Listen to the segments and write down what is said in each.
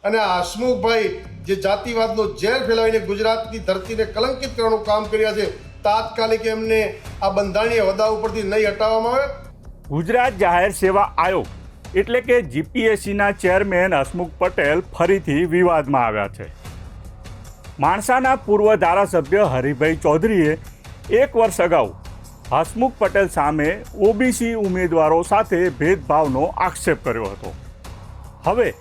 અને આ હસમુખભાઈ જે જાતિવાદનો ઝેર ફેલાવીને ગુજરાતની ધરતીને કલંકિત કરવાનું કામ કર્યા છે, તાત્કાલિક એમને આ બંધારણીય હોદ્દા ઉપરથી નહીં હટાવવામાં આવે. ગુજરાત જાહેર સેવા આયોગ એટલે કે જીપીએસસીના ચેરમેન હસમુખ પટેલ ફરીથી વિવાદમાં આવ્યા છે. માણસાના પૂર્વ ધારાસભ્ય હરિભાઈ ચૌધરીએ 1 વર્ષ અગાઉ હસમુખ પટેલ સામે ઓબીસી ઉમેદવારો સાથે ભેદભાવનો આક્ષેપ કર્યો હતો. હવે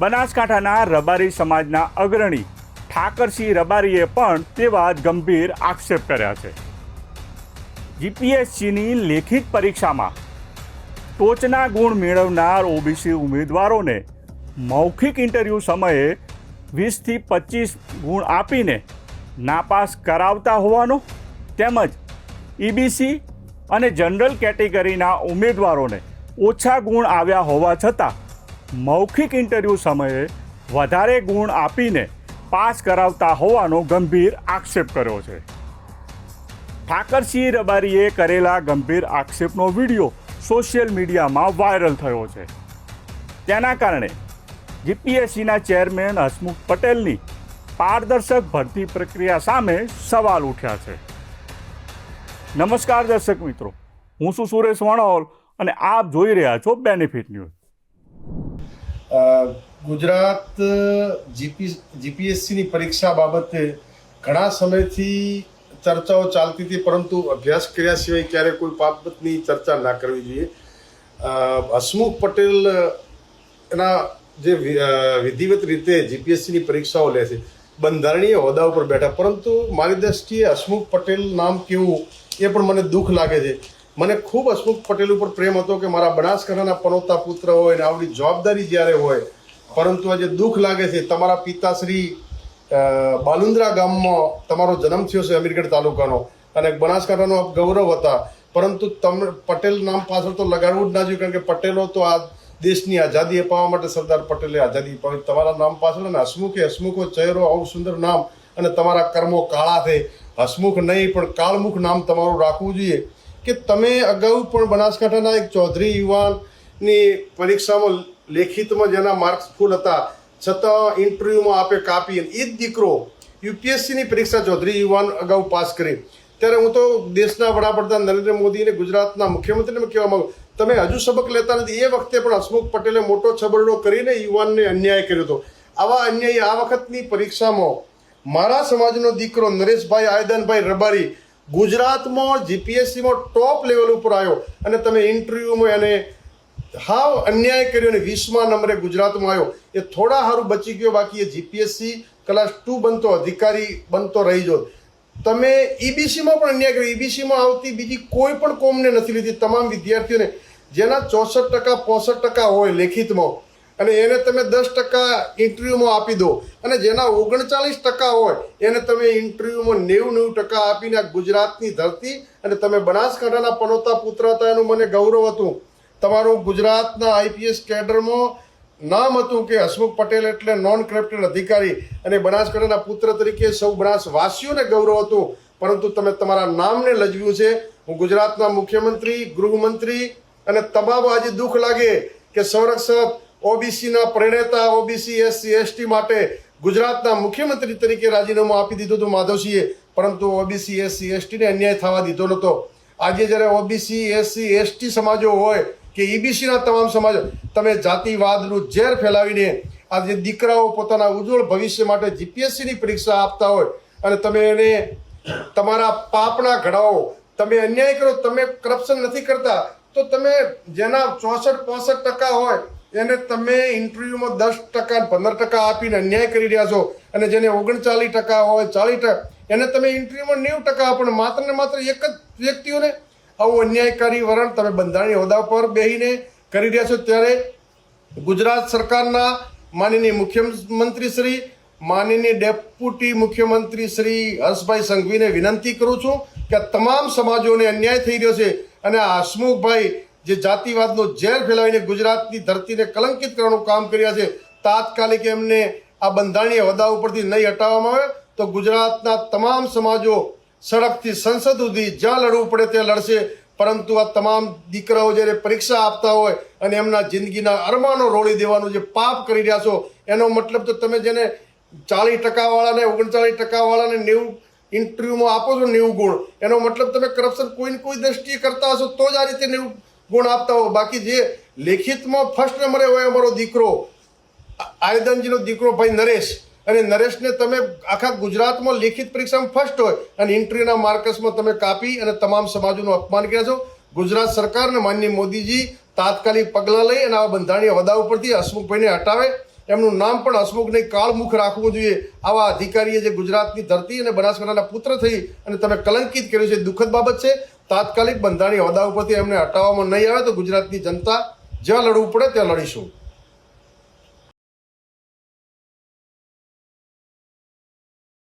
બનાસકાંઠાના રબારી સમાજના અગ્રણી ઠાકરસિંહ રબારીએ પણ તેવા જ ગંભીર આક્ષેપ કર્યા છે. જીપીએસસીની લેખિત પરીક્ષામાં ટોચના ગુણ મેળવનાર ઓબીસી ઉમેદવારોને મૌખિક ઇન્ટરવ્યૂ સમયે 20 થી 25 ગુણ આપીને નાપાસ કરાવતા હોવાનો તેમજ ઈબીસી અને જનરલ કેટેગરીના ઉમેદવારોને ઓછા ગુણ આવ્યા હોવા છતાં મૌખિક ઇન્ટરવ્યૂ સમયે વધારે ગુણ આપીને પાસ કરાવતા હોવાનો ગંભીર આક્ષેપ કર્યો છે. ઠાકરસિંહ રબારીએ કરેલા ગંભીર આક્ષેપનો વિડીયો સોશિયલ મીડિયામાં વાયરલ થયો છે. તેના કારણે જીપીએસસીના ચેરમેન હસમુખ પટેલની પારદર્શક ભરતી પ્રક્રિયા સામે સવાલ ઉઠ્યા છે. નમસ્કાર દર્શક મિત્રો, હું છું સુરેશ વણોલ અને આપ જોઈ રહ્યા છો બેનિફિટ ન્યૂઝ. ગુજરાત જીપીએસસીની પરીક્ષા બાબતે ઘણા સમયથી ચર્ચાઓ ચાલતી હતી, પરંતુ અભ્યાસ કર્યા સિવાય ક્યારેય કોઈ બાબતની ચર્ચા ના કરવી જોઈએ. હસમુખ પટેલ એના જે વિધિવત રીતે જીપીએસસીની પરીક્ષાઓ લે છે, બંધારણીય હોદ્દા ઉપર બેઠા, પરંતુ મારી દ્રષ્ટિએ હસમુખ પટેલ નામ કેવું એ પણ મને દુઃખ લાગે છે. મને ખૂબ હસમુખ પટેલ ઉપર પ્રેમ હતો કે મારા બનાસકાંઠાના પનોતા પુત્ર હોય ને આવડી જવાબદારી જ્યારે હોય, પરંતુ આજે દુઃખ લાગે છે. તમારા પિતાશ્રી બાલુંદ્રા ગામમાં તમારો જન્મ થયો છે, અમીરગઢ તાલુકાનો, અને બનાસકાંઠાનો આપ ગૌરવ હતા, પરંતુ તમે પટેલ નામ પાછળ તો લગાડવું જ ના જોઈએ, કારણ કે પટેલો તો આ દેશની આઝાદી અપાવવા માટે સરદાર પટેલે આઝાદી અપાવી. તમારા નામ પાછળ અને હસમુખો ચહેરો, આવું સુંદર નામ, અને તમારા કર્મો કાળા થઈ. હસમુખ નહીં પણ કાળમુખ નામ તમારું રાખવું જોઈએ. કે તમે અગાઉ પણ બનાસકાંઠાના એક ચૌધરી યુવાનની પરીક્ષામાં લેખિતમાં જેના માર્ક્સ ફૂલ હતા, છતાં ઇન્ટરવ્યુમાં આપે કાપી, એ જ દીકરો યુપીએસસીની પરીક્ષા ચૌધરી યુવાન અગાઉ પાસ કરી. ત્યારે હું તો દેશના વડાપ્રધાન નરેન્દ્ર મોદી અને ગુજરાતના મુખ્યમંત્રીને કહેવા માંગુ, તમે હજુ સબક લેતા નથી. એ વખતે પણ હસમુખ પટેલે મોટો છબરડો કરીને યુવાનને અન્યાય કર્યો હતો. આવા અન્યાય આ વખતની પરીક્ષામાં મારા સમાજનો દીકરો નરેશભાઈ આયદનભાઈ રબારી ગુજરાતમાં જીપીએસસીમાં ટોપ લેવલ ઉપર આવ્યો, અને તમે ઇન્ટરવ્યુમાં એને હાવ અન્યાય કર્યો અને 20મા નંબરે ગુજરાતમાં આવ્યો. એ થોડા સારું બચી ગયો, બાકી એ જીપીએસસી ક્લાસ 2 બનતો, અધિકારી બનતો રહી જો. તમે ઈબીસીમાં પણ અન્યાય કર્યો. ઈબીસીમાં આવતી બીજી કોઈ પણ કોમને નથી લીધી. તમામ વિદ્યાર્થીઓને જેના 64% 65% હોય લેખિતમાં, અને એને તમે 10% ઇન્ટરવ્યુમાં આપી દો, અને જેના 39% હોય એને તમે ઇન્ટરવ્યુમાં 90% આપીને આ ગુજરાતની ધરતી, અને તમે બનાસકાંઠાના પનોતા પુત્ર હતા એનું મને ગૌરવ હતું. તમારું ગુજરાતના આઈપીએસ કેડરમાં નામ હતું કે હસમુખ પટેલ એટલે નોન કરપ્ટેડ અધિકારી, અને બનાસકાંઠાના પુત્ર તરીકે સૌ બનાસવાસીઓને ગૌરવ હતું, પરંતુ તમે તમારા નામને લજવ્યું છે. હું ગુજરાતના મુખ્યમંત્રી, ગૃહમંત્રી અને તમામ આજે દુઃખ લાગે કે સંરક્ષક ઓબીસીના પ્રણેતા, ઓબીસી એસસી એસટી માટે ગુજરાતના મુખ્યમંત્રી તરીકે રાજીનામું આપી દીધું હતું માધવસિંહે, પરંતુ ઓબીસી એસસી એસટીને અન્યાય થવા દીધો નહોતો. આજે જ્યારે ઓબીસી એસસી એસટી સમાજો હોય કે ઈબીસીના તમામ સમાજો, તમે જાતિવાદનું ઝેર ફેલાવીને આજે દીકરાઓ પોતાના ઉજ્જવળ ભવિષ્ય માટે જીપીએસસીની પરીક્ષા આપતા હોય, અને તમે એને તમારા પાપના ઘડાઓ, તમે અન્યાય કરો, તમે કરપ્શન નથી કરતા, તો તમે જેના 64-65% હોય એને તમે ઇન્ટરવ્યુમાં 10% 15% આપીને અન્યાય કરી રહ્યા છો, અને જેને 39% હોય 40% એને તમે ઇન્ટરવ્યુમાં 90% આપો. માત્ર ને માત્ર એક જ વ્યક્તિઓને આવું અન્યાયકારી વલણ તમે બંધારણીય હોદ્દા પર બેસીને કરી રહ્યા છો. ત્યારે ગુજરાત સરકારના માનનીય મુખ્યમંત્રી શ્રી, માનનીય ડેપ્યુટી મુખ્યમંત્રી શ્રી હર્ષભાઈ સંઘવીને વિનંતી કરું છું કે તમામ સમાજોને અન્યાય થઈ રહ્યો છે, અને આ હસમુખભાઈ જે જાતિવાદનો ઝેર ફેલાવીને ગુજરાતની ધરતીને કલંકિત કરવાનું કામ કર્યા છે, તાત્કાલિક એમને આ બંધારણીય હોદ્દા ઉપરથી નહીં હટાવવામાં આવે તો ગુજરાતના તમામ સમાજો સડકથી સંસદ સુધી જ્યાં લડવું પડે ત્યાં લડશે, પરંતુ આ તમામ દીકરાઓ જ્યારે પરીક્ષા આપતા હોય અને એમના જિંદગીના અરમાનો રોળી દેવાનું જે પાપ કરી રહ્યા છો, એનો મતલબ તો તમે જેને 40% વાળાને 39% વાળાને 90 ઇન્ટરવ્યુમાં આપો છો 90 ગુણ, એનો મતલબ તમે કરપ્શન કોઈ ને કોઈ દ્રષ્ટિએ કરતા હશો તો જ આ રીતે 90 ગુણ આપતા હો. બાકી જે લેખિતમાં ફર્સ્ટ નંબરે હોય અમારો દીકરો આયદનજીનો દીકરો ભાઈ નરેશ, અને નરેશને તમે આખા ગુજરાતમાં લેખિત પરીક્ષામાં ફર્સ્ટ હોય અને ઇન્ટરવ્યુના માર્કસમાં તમે કાપી અને તમામ સમાજોનું અપમાન કર્યા છો. ગુજરાત સરકારને માનનીય મોદીજી તાત્કાલિક પગલાં લઈ અને આવા બંધારણીય હોદ્દા ઉપરથી હસમુખભાઈને હટાવે. એમનું નામ પણ હસમુખ નહીં કાળમુખ રાખવું જોઈએ. આવા અધિકારીએ જે ગુજરાતની ધરતી અને બનાસકાંઠાના પુત્ર થઈ અને તમે કલંકિત કર્યું છે, દુઃખદ બાબત છે. તાત્કાલિક બંધારણીય હોદ્દા ઉપરથી એમને હટાવવામાં નહીં આવે તો ગુજરાતની જનતા જ્યાં લડવું પડે ત્યાં લડીશું.